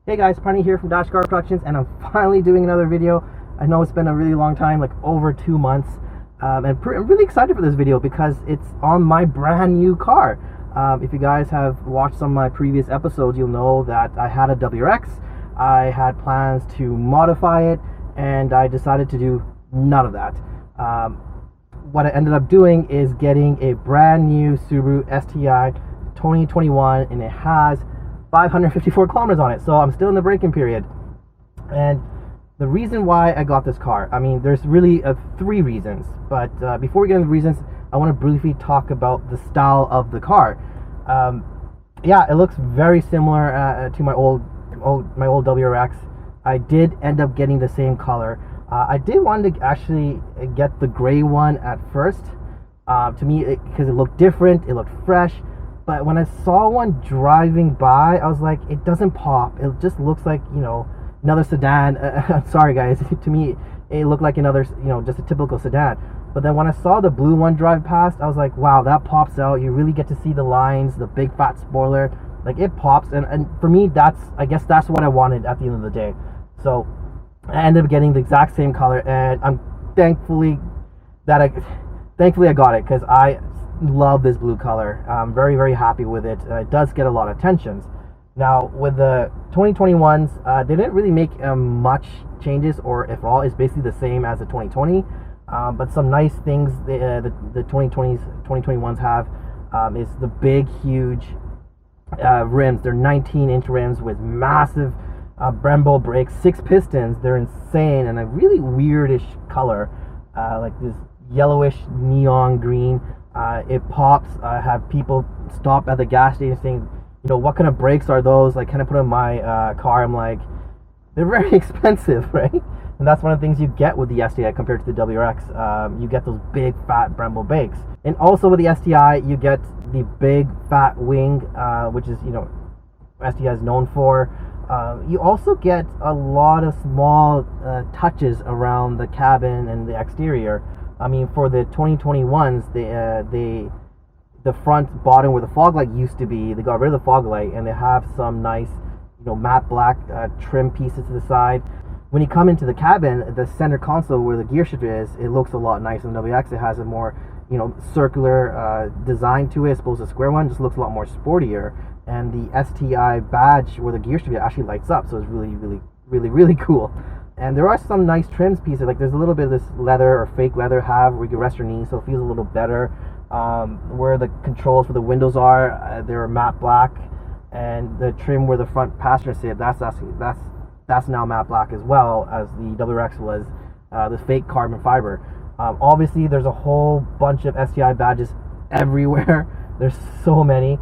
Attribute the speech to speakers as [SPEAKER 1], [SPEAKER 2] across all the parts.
[SPEAKER 1] Hey guys, Prani here from Dash Car Productions, and I'm finally doing another video. I know it's been a really long time, like over 2 months, and I'm really excited for this video because it's on my brand new car. If you guys have watched some of my previous episodes, you'll know that I had a WRX. I had plans to modify it, and I decided to do none of that. What I ended up doing is getting a brand new Subaru STI 2021, and it has 554 kilometers on it, so I'm still in the break-in period. And the reason why I got this car, I mean, there's really 3 reasons, but before we get into the reasons, I want to briefly talk about the style of the car. Yeah, it looks very similar to my old WRX. I did end up getting the same color. I did want to actually get the gray one at first, to me, because it looked different, it looked fresh. But when I saw one driving by, I was like, it doesn't pop. It just looks like, you know, another sedan. Sorry guys, to me, it looked like another, you know, just a typical sedan. But then when I saw the blue one drive past, I was like, wow, that pops out. You really get to see the lines, the big fat spoiler. Like, it pops. And for me, I guess that's what I wanted at the end of the day. So I ended up getting the exact same color, and I'm thankfully I got it, because I love this blue color. I'm very, very happy with it. It does get a lot of attentions. Now with the 2021s, they didn't really make much changes, or if all, it's basically the same as the 2020. But some nice things the 2021s have is the big, huge rims. They're 19-inch rims with massive Brembo brakes, 6 pistons. They're insane, and a really weirdish color, like this yellowish neon green. It pops. I have people stop at the gas station saying, you know, what kind of brakes are those? Like, kind of put in my car. I'm like, they're very expensive, right? And that's one of the things you get with the STI compared to the WRX. You get those big fat Brembo brakes, and also with the STI you get the big fat wing, which is, you know, STI is known for. You also get a lot of small touches around the cabin and the exterior. I mean, for the 2021s, the front bottom where the fog light used to be, they got rid of the fog light, and they have some nice, you know, matte black trim pieces to the side. When you come into the cabin, the center console where the gear shifter is, it looks a lot nicer. In the WX, it has a more, you know, circular design to it, as opposed to the square one. It just looks a lot more sportier. And the STI badge where the gear shifter actually lights up, so it's really cool. And there are some nice trims pieces, like there's a little bit of this leather or fake leather where you can rest your knees, so it feels a little better. Where the controls for the windows are, they're matte black, and the trim where the front passenger seat, that's now matte black as well, as the WRX was the fake carbon fiber. Obviously, there's a whole bunch of STI badges everywhere. There's so many,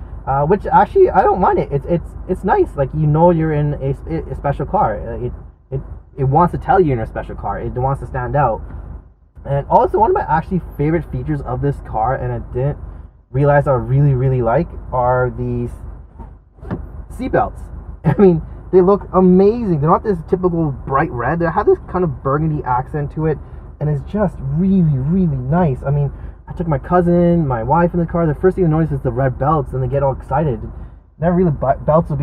[SPEAKER 1] which actually I don't mind it. It's nice, like, you know, you're in a special car. It wants to tell you you're in a special car. It wants to stand out. And also, one of my actually favorite features of this car, and I didn't realize I really like, are these seatbelts. I mean, they look amazing. They're not this typical bright red. They have this kind of burgundy accent to it, and it's just really nice. I mean, I took my cousin, my wife in the car. The first thing they notice is the red belts, and they get all excited. Never really belts would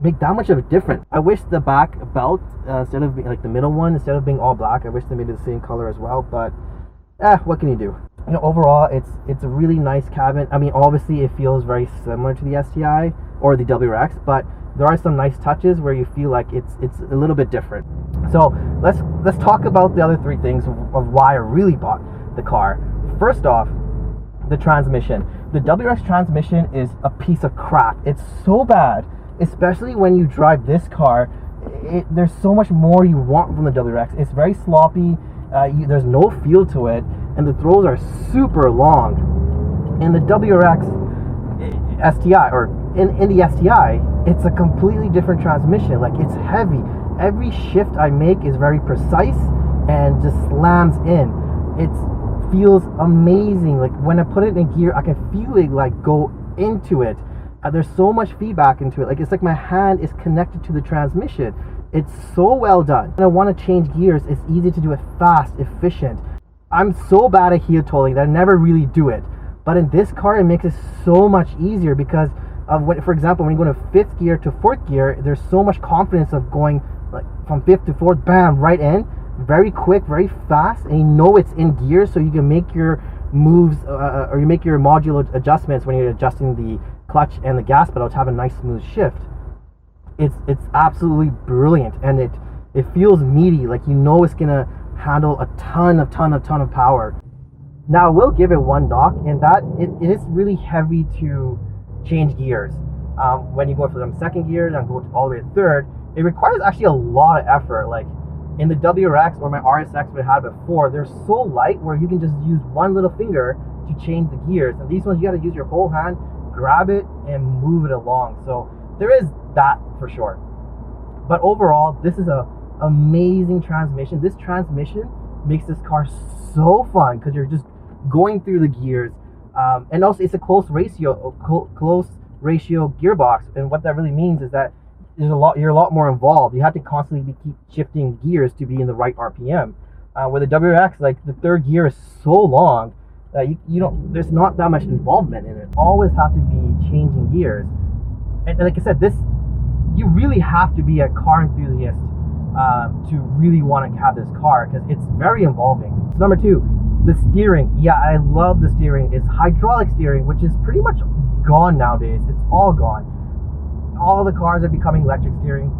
[SPEAKER 1] make that much of a difference. I wish the back belt, instead of being like the middle one, instead of being all black, I wish they made it the same color as well. But what can you do? You know, overall, it's a really nice cabin. I mean, obviously it feels very similar to the STI or the WRX, but there are some nice touches where you feel like it's a little bit different. So let's talk about the other 3 things of why I really bought the car. First off, the transmission. The WRX transmission is a piece of crap. It's so bad. Especially when you drive this car, there's so much more you want from the WRX. It's very sloppy. There's no feel to it, and the throws are super long. In the WRX STI, or in the STI, it's a completely different transmission. Like, it's heavy. Every shift I make is very precise and just slams in. It feels amazing. Like, when I put it in gear, I can feel it like go into it. There's so much feedback into it. Like, it's like my hand is connected to the transmission. It's so well done. When I want to change gears, it's easy to do it fast, efficient. I'm so bad at heel tolling that I never really do it. But in this car, it makes it so much easier because for example, when you go to fifth gear to fourth gear, there's so much confidence of going like from fifth to fourth, bam, right in, very quick, very fast, and you know it's in gear, so you can make your moves or you make your modular adjustments when you're adjusting the clutch and the gas pedal to have a nice smooth shift. It's absolutely brilliant, and it feels meaty, like you know it's gonna handle a ton of power. Now I will give it one knock, and that it is really heavy to change gears. When you go from second gear and go all the way to third, it requires actually a lot of effort. Like in the WRX or my RSX we had before, they're so light where you can just use one little finger to change the gears, and these ones you got to use your whole hand, grab it and move it along. So there is that for sure. But overall, this is a amazing transmission. This transmission makes this car so fun because you're just going through the gears, and also it's a close ratio gearbox. And what that really means is that you're a lot more involved. You have to constantly keep shifting gears to be in the right RPM. With the WRX, like the third gear is so long that you don't, there's not that much involvement in it. Always have to be changing gears. And like I said, you really have to be a car enthusiast to really want to have this car, because it's very involving. So number two, the steering. Yeah, I love the steering. It's hydraulic steering, which is pretty much gone nowadays. It's all gone. All the cars are becoming electric steering.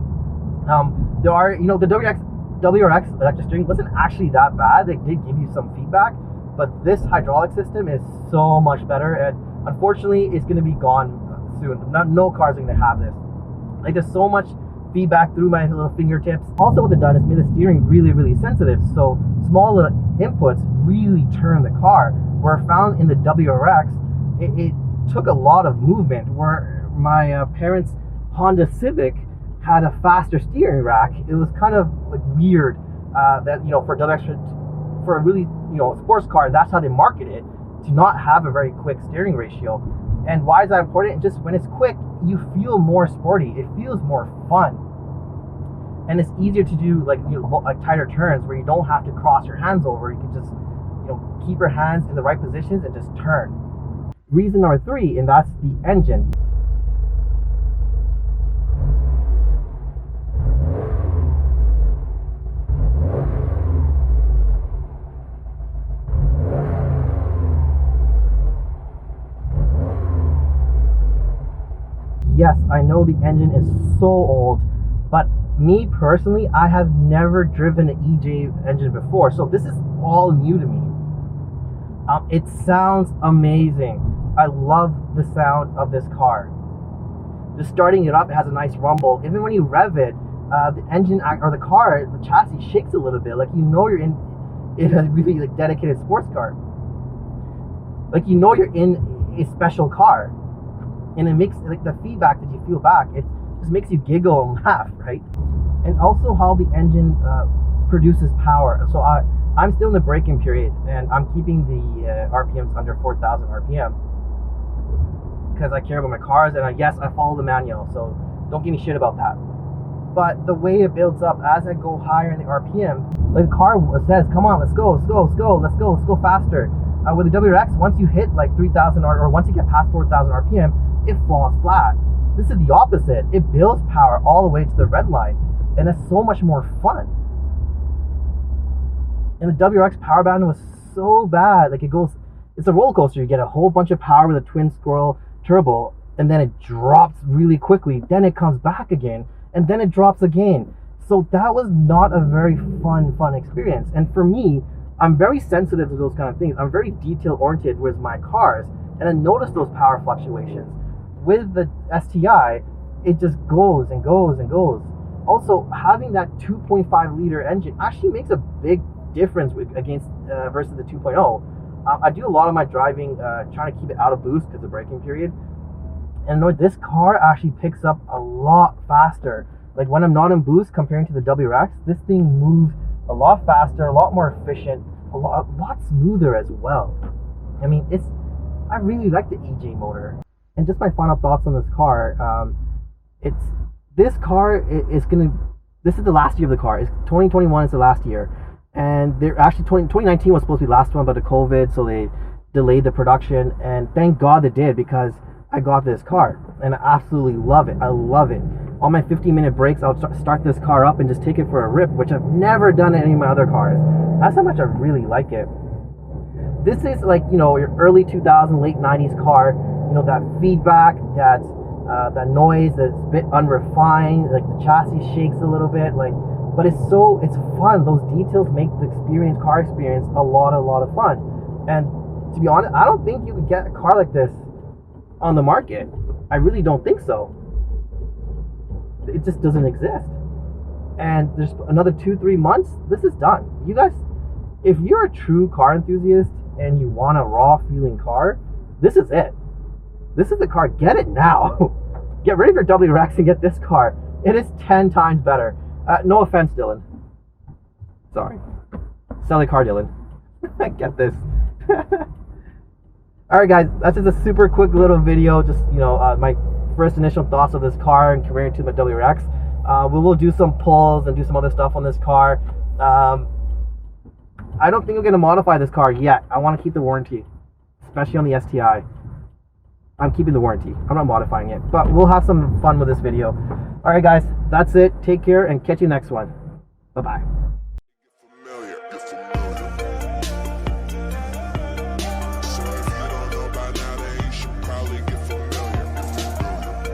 [SPEAKER 1] There are, the WRX electric steering wasn't actually that bad. They did give you some feedback, but this hydraulic system is so much better, and unfortunately it's going to be gone soon. No cars are going to have this. Like, there's so much feedback through my little fingertips. Also, what they've done is made the steering really, really sensitive, so small little inputs really turn the car. Where found in the WRX, it took a lot of movement. Where my parents' Honda Civic had a faster steering rack, it was kind of like weird that for WRX, for a really sports car, that's how they market it, to not have a very quick steering ratio. And why is that important? Just when it's quick, you feel more sporty. It feels more fun, and it's easier to do like tighter turns where you don't have to cross your hands over. You can just keep your hands in the right positions and just turn. Reason number three, and that's the engine. Yes, I know the engine is so old, but me personally, I have never driven an EJ engine before, so this is all new to me. It sounds amazing. I love the sound of this car. Just starting it up, it has a nice rumble. Even when you rev it, the engine or the car, the chassis shakes a little bit, like you're in a really dedicated sports car. Like you're in a special car. And it makes the feedback that you feel back, it just makes you giggle and laugh, right? And also how the engine produces power. So I'm still in the braking period, and I'm keeping the RPMs under 4,000 RPM because I care about my cars, and yes, I follow the manual, so don't give me shit about that. But the way it builds up as I go higher in the RPM, like the car says, come on, let's go faster. With the WRX, once you hit 3,000 or once you get past 4,000 RPM, it falls flat. This is the opposite. It builds power all the way to the red line, and it's so much more fun. And the WRX power band was so bad. It's a roller coaster. You get a whole bunch of power with a twin squirrel turbo, and then it drops really quickly. Then it comes back again, and then it drops again. So that was not a very fun experience. And for me, I'm very sensitive to those kind of things. I'm very detail oriented with my cars, and I notice those power fluctuations. With the STI, it just goes and goes and goes. Also, having that 2.5 liter engine actually makes a big difference versus the 2.0. I do a lot of my driving trying to keep it out of boost because of braking period. And this car actually picks up a lot faster. Like when I'm not in boost comparing to the WRX, this thing moves a lot faster, a lot more efficient, a lot smoother as well. I mean, I really like the EJ motor. And just my final thoughts on this car. This is the last year of the car. 2021 is the last year, and they're actually 2019 was supposed to be the last one, but the COVID, so they delayed the production. And thank God they did, because I got this car, and I absolutely love it. I love it. On my 15-minute breaks, I'll start this car up and just take it for a rip, which I've never done in any of my other cars. That's how much I really like it. This is like, you know, your early 2000s, late 90s car. You know, that feedback, that noise that's a bit unrefined, like the chassis shakes a little bit, like, but it's fun. Those details make the car experience a lot of fun. And to be honest, I don't think you could get a car like this on the market. I really don't think so. It just doesn't exist. And there's another 2-3 months, this is done. You guys, if you're a true car enthusiast and you want a raw feeling car, this is it. This is the car. Get it now. Get ready for WRX and get this car. It is 10 times better. No offense, Dylan. Sorry. Sell the car, Dylan. Get this. Alright guys, that's just a super quick little video. Just, you know, my first initial thoughts of this car and comparing it to my WRX. We will do some pulls and do some other stuff on this car. I don't think I'm going to modify this car yet. I want to keep the warranty, especially on the STI. I'm keeping the warranty. I'm not modifying it, but we'll have some fun with this video. Alright guys, that's it. Take care and catch you next one. Bye-bye.